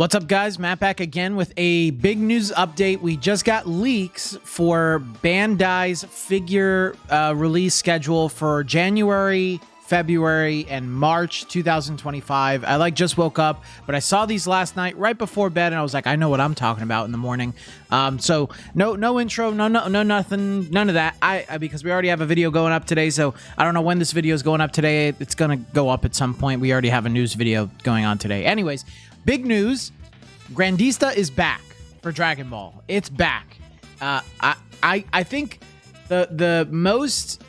What's up, guys? Matt back again with a big news update. We just got leaks for Bandai's figure release schedule for January, February, and March 2025. I just woke up, but I saw these last night right before bed, and I was like, I know what I'm talking about in the morning. So no intro, no nothing, none of that. Because we already have a video going up today, so I don't know when this video is going up today. It's gonna go up at some point. We already have a news video going on today. Anyways. Big news, Grandista is back for Dragon Ball. It's back. I think the most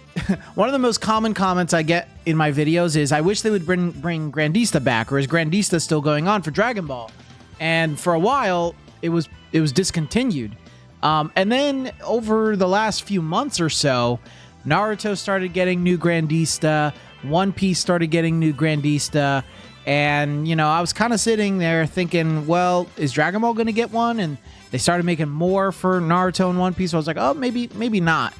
one of the most common comments I get in my videos is I wish they would bring Grandista back, or is Grandista still going on for Dragon Ball? And for a while it was discontinued. And then over the last few months or so, Naruto started getting new Grandista, One Piece started getting new Grandista. And, you know, I was kind of sitting there thinking, well, is Dragon Ball going to get one? And they started making more for Naruto and One Piece. So I was like, oh, maybe not.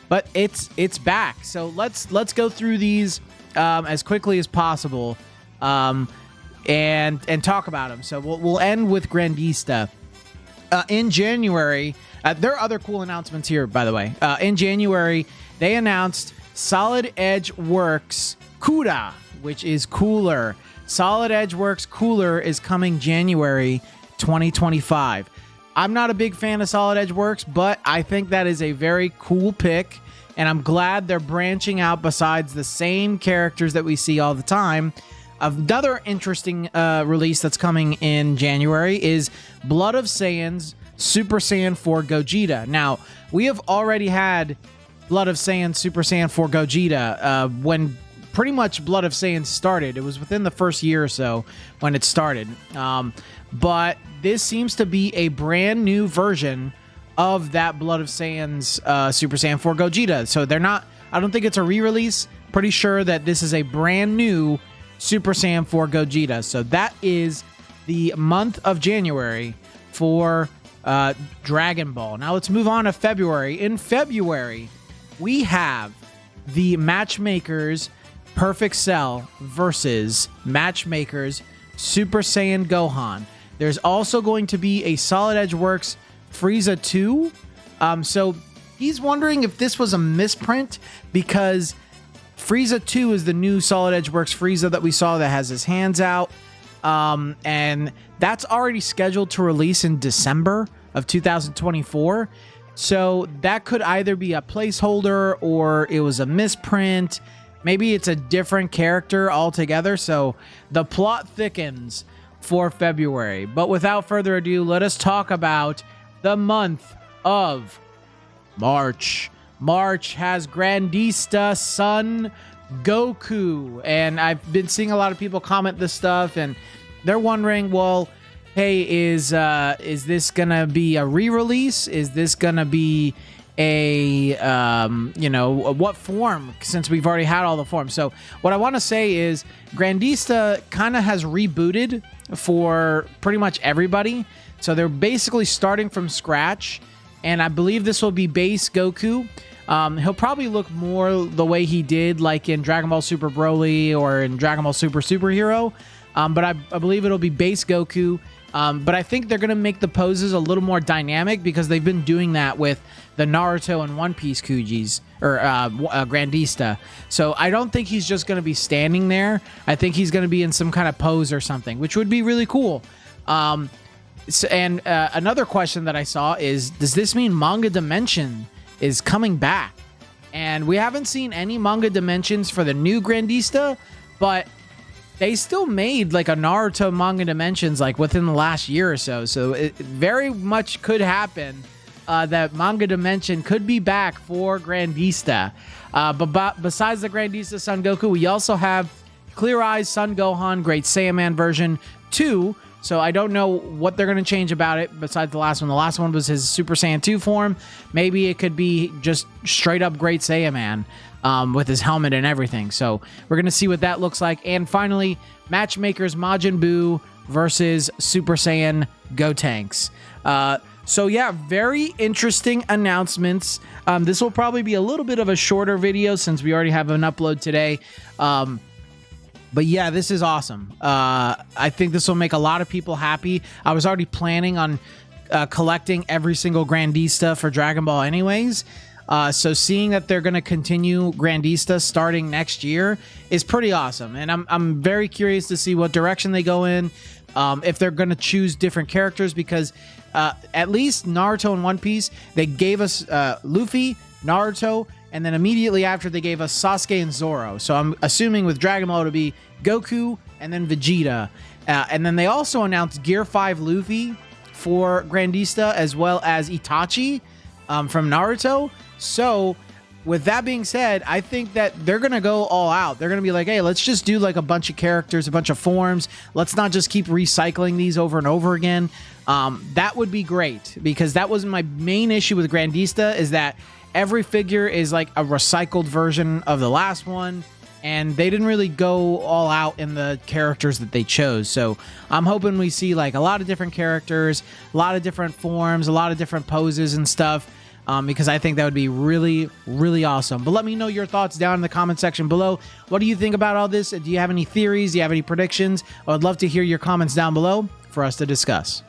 But it's back. So let's go through these as quickly as possible and talk about them. So we'll end with Grandista. In January, there are other cool announcements here, by the way. In January, they announced Solid Edge Works Kura, which is cooler. Solid Edge Works Cooler is coming January 2025. I'm not a big fan of Solid Edge Works, but I think that is a very cool pick, and I'm glad they're branching out besides the same characters that we see all the time. Another interesting release that's coming in January is Blood of Saiyans Super Saiyan 4 Gogeta. Now, we have already had Blood of Saiyan Super Saiyan 4 Gogeta when pretty much Blood of Saiyan started. It was within the first year or so when it started. But this seems to be a brand new version of that Blood of Saiyan's Super Saiyan 4 Gogeta. So they're not, I don't think it's a re-release. Pretty sure that this is a brand new Super Saiyan 4 Gogeta. So that is the month of January for Dragon Ball. Now let's move on to February. In February, we have the Matchmakers Perfect Cell versus Matchmakers Super Saiyan Gohan. There's also going to be a Solid Edge Works Frieza 2. So he's wondering if this was a misprint, because Frieza 2 is the new Solid Edge Works Frieza that we saw that has his hands out. And that's already scheduled to release in December of 2024. So that could either be a placeholder or it was a misprint. Maybe it's a different character altogether. So the plot thickens for February. But without further ado, let us talk about the month of March. March has Grandista Son Goku. And I've been seeing a lot of people comment this stuff, and they're wondering, well, hey, is this gonna be a re-release? Is this gonna be a what form, since we've already had all the forms? So what I want to say is Grandista kind of has rebooted for pretty much everybody, so they're basically starting from scratch, and I believe this will be base Goku. He'll probably look more the way he did like in Dragon Ball Super Broly or in Dragon Ball Super Superhero, but I believe it'll be base Goku. But I think they're going to make the poses a little more dynamic, because they've been doing that with the Naruto and One Piece Kujis, or Grandista. So I don't think he's just going to be standing there. I think he's going to be in some kind of pose or something, which would be really cool. Another question that I saw is, does this mean Manga Dimension is coming back? And we haven't seen any Manga Dimensions for the new Grandista, but they still made like a Naruto Manga Dimensions like within the last year or so. So it very much could happen that Manga Dimension could be back for Grandista. But besides the Grandista Son Goku, we also have Clear Eyes Son Gohan Great Saiyaman version 2. So I don't know what they're going to change about it besides the last one. The last one was his Super Saiyan 2 form. Maybe it could be just straight up Great Saiyaman with his helmet and everything. So we're going to see what that looks like. And finally, Matchmakers Majin Buu versus Super Saiyan Gotenks. So yeah, very interesting announcements. This will probably be a little bit of a shorter video since we already have an upload today. But yeah, this is awesome. I think this will make a lot of people happy. I was already planning on collecting every single Grandista for Dragon Ball anyways. So seeing that they're going to continue Grandista starting next year is pretty awesome. And I'm very curious to see what direction they go in. If they're going to choose different characters, because at least Naruto and One Piece, they gave us Luffy, Naruto, and then immediately after they gave us Sasuke and Zoro. So I'm assuming with Dragon Ball it'll be Goku and then Vegeta. And then they also announced Gear 5 Luffy for Grandista, as well as Itachi from Naruto. So with that being said, I think that they're going to go all out. They're going to be like, hey, let's just do like a bunch of characters, a bunch of forms. Let's not just keep recycling these over and over again. That would be great, because that was my main issue with Grandista, is that every figure is like a recycled version of the last one, and they didn't really go all out in the characters that they chose. So I'm hoping we see like a lot of different characters, a lot of different forms, a lot of different poses and stuff, because I think that would be really, really awesome. But let me know your thoughts down in the comment section below. What do you think about all this? Do you have any theories? Do you have any predictions? I would love to hear your comments down below for us to discuss.